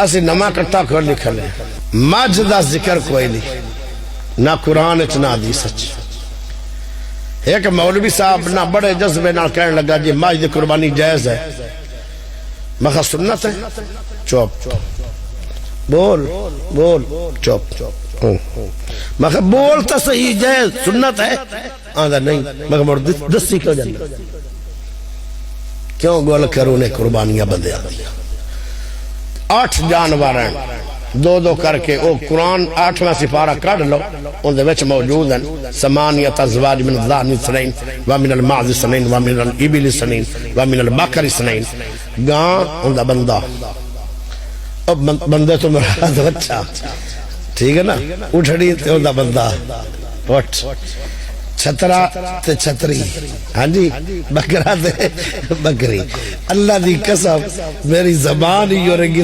اسی نما کٹا کر لکھا لے مجھ دا ذکر کوئی نہیں نہ قرآن اچ نہ حدیث اچ ایک مولوی صاحب نہ بڑے جذبے نہ کہنے لگا جی مجھ دی قربانی جائز ہے میں کہا سنت ہے چوپ بول بول چوپ میں کہا بول تا صحیح جائز سنت ہے آدھا نہیں میں کہا مورد دسی کیوں جانا کیوں گول کروں نے قربانیاں بندے آدھیا 8 جانور ہیں دو دو کر کے او قرآن 8واں سپارہ کڑ لو ان دے وچ موجود ہیں ثمانیۃ ازواج من الضأن اثنین ومن المعز اثنین ومن الابل اثنین ومن البقر اثنین گاں ان دا بندہ اب بندے تو مراد بچہ ٹھیک ہے نا اٹھڑی تے ان دا بندہ اٹھ چھترا تے چھتری ہاں جی بکرا تے بکری اللہ دی قسم میری زبان ہی ہو رہی